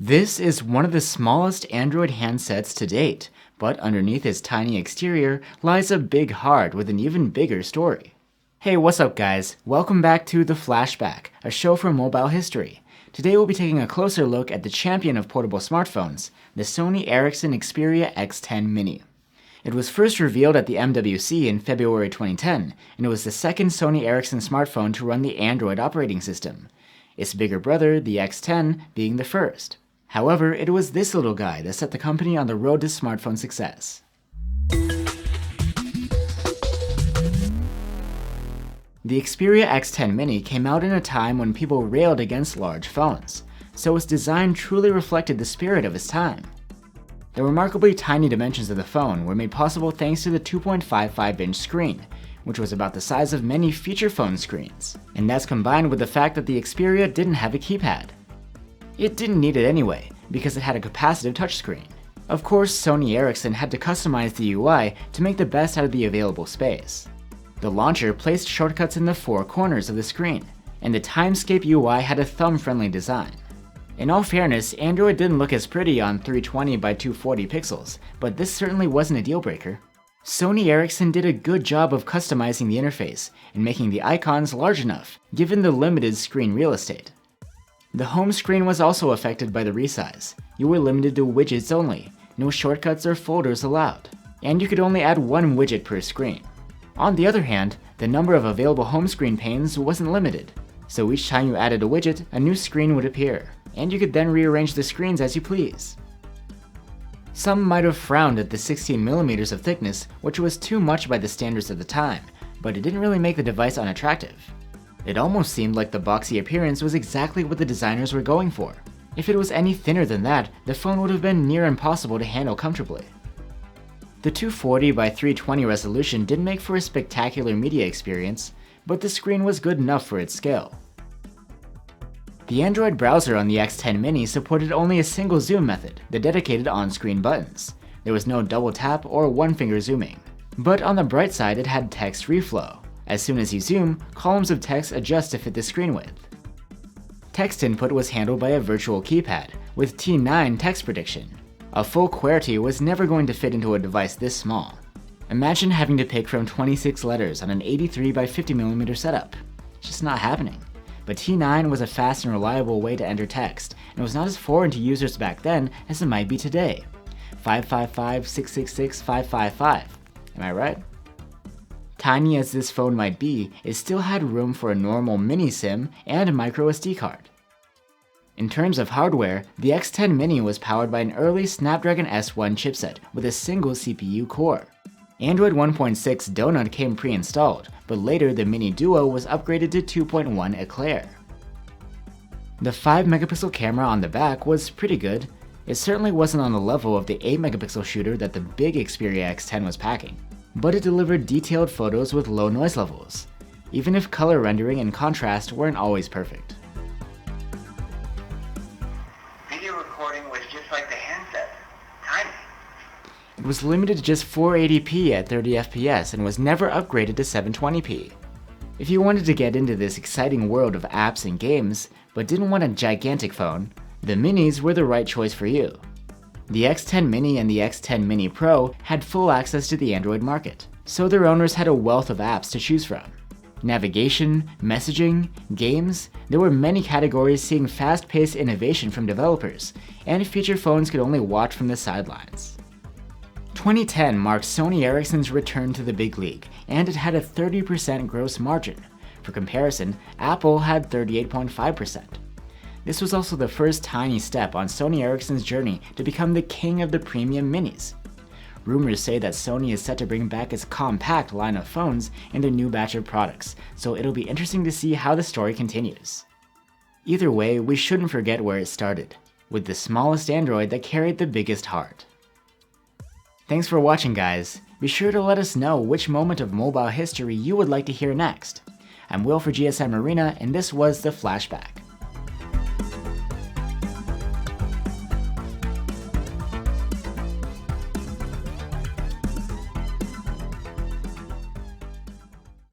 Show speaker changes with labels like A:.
A: This is one of the smallest Android handsets to date, but underneath its tiny exterior lies a big heart with an even bigger story. Hey, what's up guys? Welcome back to The Flashback, a show for mobile history. Today we'll be taking a closer look at the champion of portable smartphones, the Sony Ericsson Xperia X10 Mini. It was first revealed at the MWC in February 2010, and it was the second Sony Ericsson smartphone to run the Android operating system, its bigger brother, the X10, being the first. However, it was this little guy that set the company on the road to smartphone success. The Xperia X10 Mini came out in a time when people railed against large phones, so its design truly reflected the spirit of its time. The remarkably tiny dimensions of the phone were made possible thanks to the 2.55-inch screen, which was about the size of many feature phone screens, and that's combined with the fact that the Xperia didn't have a keypad. It didn't need it anyway, because it had a capacitive touchscreen. Of course, Sony Ericsson had to customize the UI to make the best out of the available space. The launcher placed shortcuts in the four corners of the screen, and the Timescape UI had a thumb-friendly design. In all fairness, Android didn't look as pretty on 320 by 240 pixels, but this certainly wasn't a deal breaker. Sony Ericsson did a good job of customizing the interface and making the icons large enough, given the limited screen real estate. The home screen was also affected by the resize. You were limited to widgets only, no shortcuts or folders allowed, and you could only add one widget per screen. On the other hand, the number of available home screen panes wasn't limited, so each time you added a widget, a new screen would appear, and you could then rearrange the screens as you please. Some might have frowned at the 16mm of thickness, which was too much by the standards of the time, but it didn't really make the device unattractive. It almost seemed like the boxy appearance was exactly what the designers were going for. If it was any thinner than that, the phone would have been near impossible to handle comfortably. The 240 by 320 resolution didn't make for a spectacular media experience, but the screen was good enough for its scale. The Android browser on the X10 Mini supported only a single zoom method, the dedicated on-screen buttons. There was no double tap or one-finger zooming. But on the bright side, it had text reflow. As soon as you zoom, columns of text adjust to fit the screen width. Text input was handled by a virtual keypad, with T9 text prediction. A full QWERTY was never going to fit into a device this small. Imagine having to pick from 26 letters on an 83 by 50mm setup. It's just not happening. But T9 was a fast and reliable way to enter text, and it was not as foreign to users back then as it might be today. 555, 666, 555. Am I right? Tiny as this phone might be, it still had room for a normal mini SIM and a micro SD card. In terms of hardware, the X10 Mini was powered by an early Snapdragon S1 chipset with a single CPU core. Android 1.6 Donut came pre-installed, but later the Mini Duo was upgraded to 2.1 Eclair. The 5-megapixel camera on the back was pretty good. It certainly wasn't on the level of the 8-megapixel shooter that the big Xperia X10 was packing, but it delivered detailed photos with low noise levels, even if color rendering and contrast weren't always perfect.
B: Video recording was just like the handset, tiny.
A: It was limited to just 480p at 30 FPS and was never upgraded to 720p. If you wanted to get into this exciting world of apps and games, but didn't want a gigantic phone, the Minis were the right choice for you. The X10 Mini and the X10 Mini Pro had full access to the Android market, so their owners had a wealth of apps to choose from. Navigation, messaging, games, there were many categories seeing fast-paced innovation from developers, and feature phones could only watch from the sidelines. 2010 marked Sony Ericsson's return to the big league, and it had a 30% gross margin. For comparison, Apple had 38.5%. This was also the first tiny step on Sony Ericsson's journey to become the king of the premium minis. Rumors say that Sony is set to bring back its compact line of phones in their new batch of products, so it'll be interesting to see how the story continues. Either way, we shouldn't forget where it started, with the smallest Android that carried the biggest heart. Thanks for watching guys, be sure to let us know which moment of mobile history you would like to hear next. I'm Will for GSM Arena, and this was The Flashback.